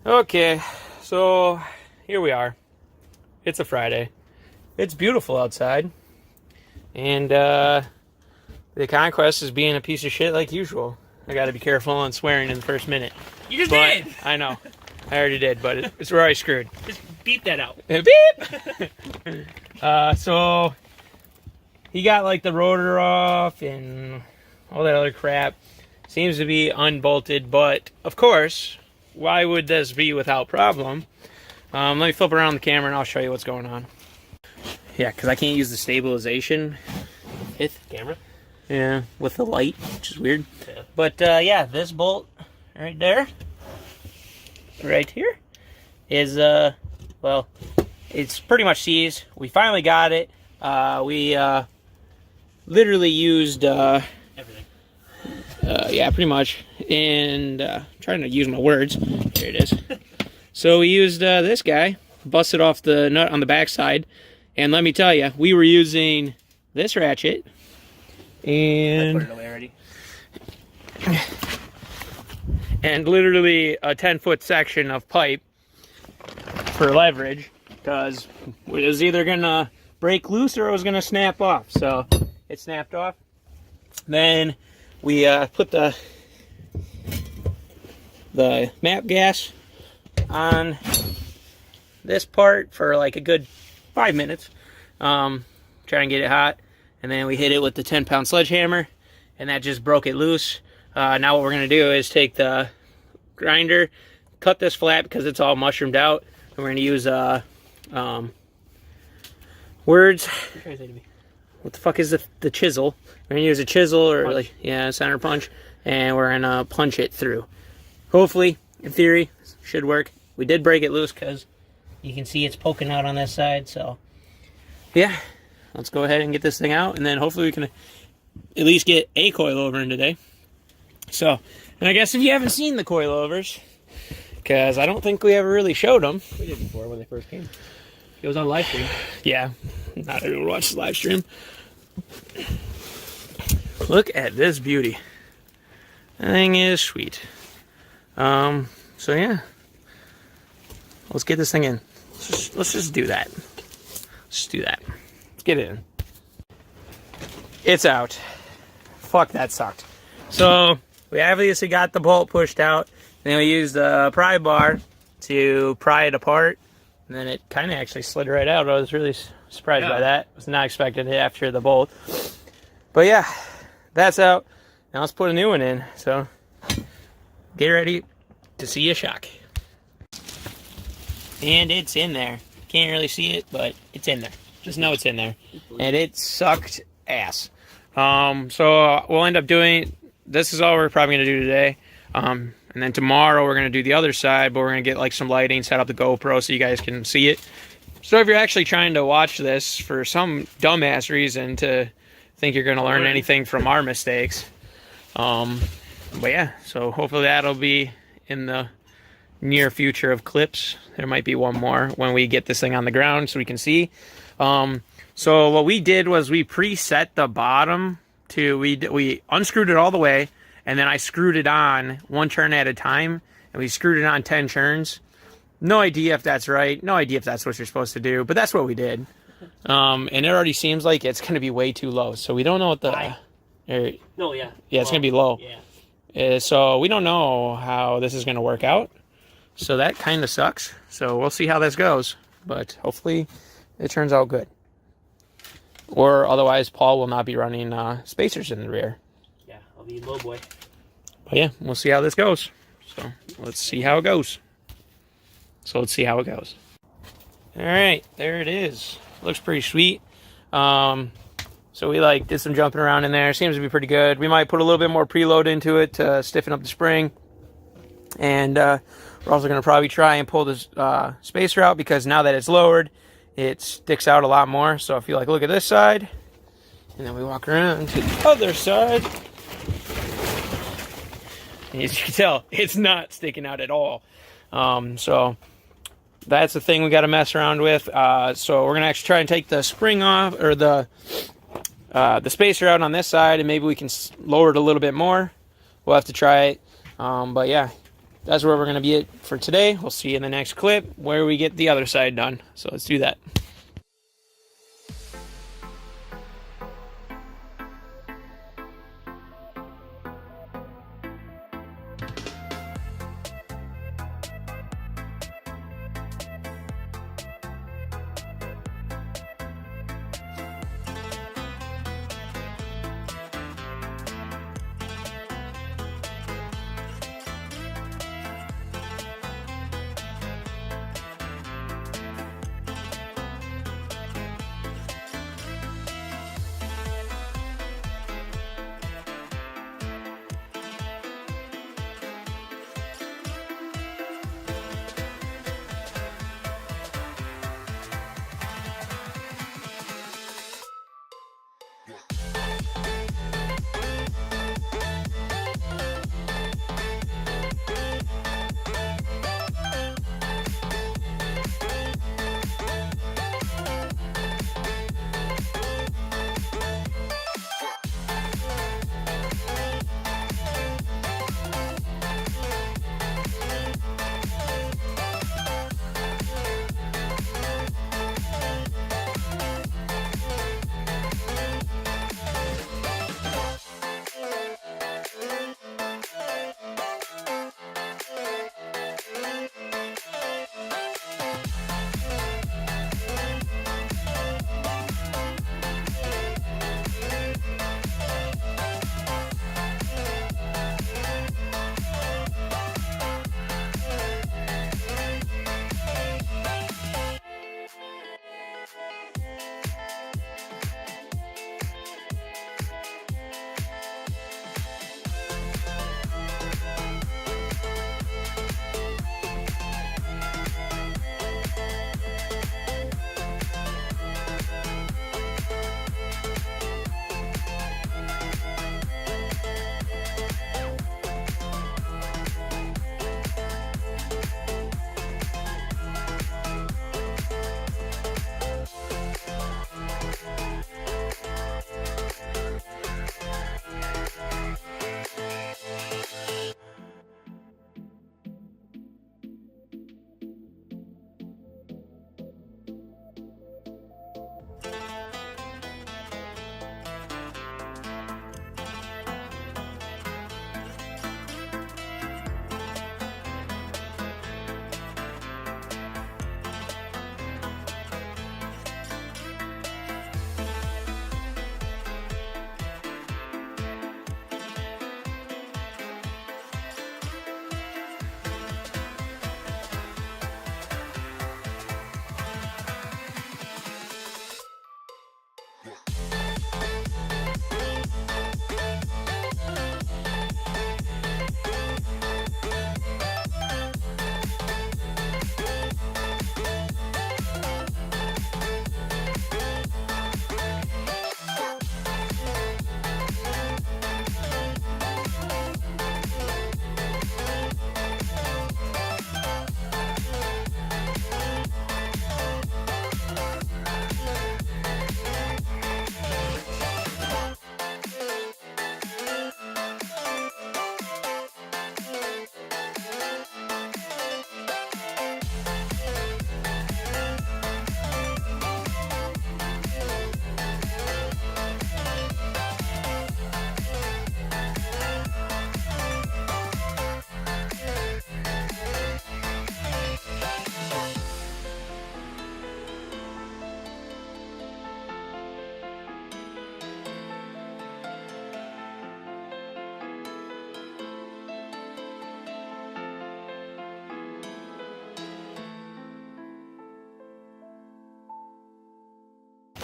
Okay, so here we are. It's a Friday. It's beautiful outside. And the Conquest is being a piece of shit like usual. I gotta be careful on swearing in the first minute. You just did! I know. I already did, but it's where I screwed. Just beep that out. Beep! So he got like the rotor off and all that other crap. Seems to be unbolted, but of course, why would this be without problem? Let me flip around the camera and I'll show you what's going on. Yeah, because I can't use the stabilization Camera? Yeah, with the light, which is weird. Yeah. But yeah, this bolt right there, right here, is well, it's pretty much seized. We finally got it. We literally used Everything. yeah, pretty much. And trying to use my words. Here it is. So we used this guy, busted off the nut on the backside, and let me tell you, we were using this ratchet, and I put it away already. And literally a 10-foot section of pipe for leverage, because it was either gonna break loose or it was gonna snap off. So it snapped off. Then we put the map gas on this part for like a good 5 minutes, trying to get it hot, and then we hit it with the 10-pound sledgehammer, and that just broke it loose. Now what we're gonna do is take the grinder, cut this flat because it's all mushroomed out, and we're gonna use words. What the fuck is the chisel? We're gonna use a chisel or punch. like, yeah, center punch, and we're gonna punch it through. Hopefully, in theory, should work. We did break it loose because you can see it's poking out on this side. So yeah, let's go ahead and get this thing out, and then hopefully we can at least get a coilover in today. So, and I guess if you haven't seen the coilovers, because I don't think we ever really showed them. We did before when they first came. It was on live stream. Yeah, not everyone watched the live stream. Look at this beauty. That thing is sweet. So yeah, let's get this thing in. Let's just do that. Let's do that. Let's get it in. It's out. Fuck, that sucked. So we obviously got the bolt pushed out, and then we used the pry bar to pry it apart, and then it kind of actually slid right out. I was really surprised by that. I was not expecting it after the bolt. But yeah, that's out. Now let's put a new one in. So get ready to see a shock. And it's in there. Can't really see it, but it's in there. Just know it's in there. And it sucked ass. So we'll end up doing, this is all we're probably going to do today. And then tomorrow we're going to do the other side, but we're going to get like some lighting, set up the GoPro so you guys can see it. So if you're actually trying to watch this for some dumbass reason to think you're going to learn anything from our mistakes. But yeah, so hopefully that'll be in the near future of clips. There might be one more when we get this thing on the ground so we can see. So what we did was we preset the bottom to, we unscrewed it all the way, and then I screwed it on one turn at a time, and we screwed it on 10 turns. No idea if that's right. No idea if that's what you're supposed to do, but that's what we did. And it already seems like it's going to be way too low. So we don't know what the... No, yeah. Yeah, it's going to be low. Yeah. So we don't know how this is going to work out. So that kind of sucks. So we'll see how this goes. But hopefully it turns out good. Or otherwise, Paul will not be running spacers in the rear. Yeah, I'll be low boy. But yeah, we'll see how this goes. So let's see how it goes. Alright, there it is. Looks pretty sweet. So we like did some jumping around in there. Seems to be pretty good. We might put a little bit more preload into it to stiffen up the spring. And we're also going to probably try and pull this spacer out, because now that it's lowered, it sticks out a lot more. So if you like look at this side, and then we walk around to the other side, and as you can tell, it's not sticking out at all. So that's the thing we got to mess around with. So we're going to actually try and take the spring off, or the spacer out on this side, and maybe we can lower it a little bit more. We'll have to try it. But yeah, that's where we're going to be at for today. We'll see you in the next clip where we get the other side done. So let's do that.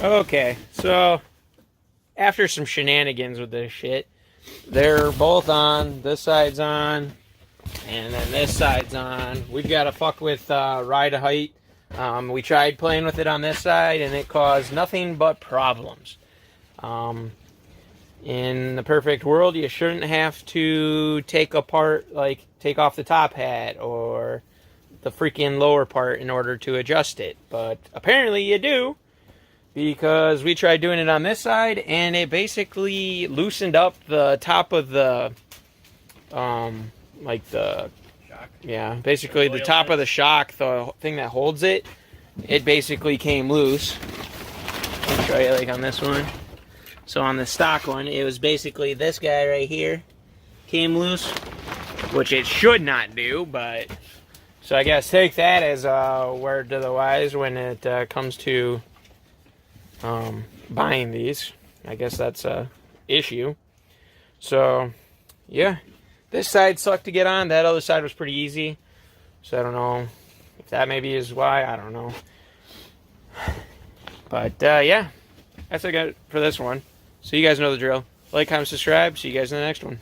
Okay, so after some shenanigans with this shit, they're both on. This side's on, and then this side's on. We've got to fuck with ride height. We tried playing with it on this side, and it caused nothing but problems. In the perfect world, you shouldn't have to take apart, like, take off the top hat or the freaking lower part in order to adjust it. But apparently you do, because we tried doing it on this side, and it basically loosened up the top of the, like the shock. Yeah, basically the Coil top pack. of the shock, the thing that holds it, it basically came loose. I'll show you like on this one. So on the stock one, it was basically this guy right here came loose, which it should not do, but so I guess take that as a word to the wise when it comes to buying these. I guess that's a issue. So yeah, this side sucked to get on. That other side was pretty easy. So I don't know if that maybe is why. I don't know. But yeah, that's what I got for this one. So you guys know the drill. Like, comment, subscribe. See you guys in the next one.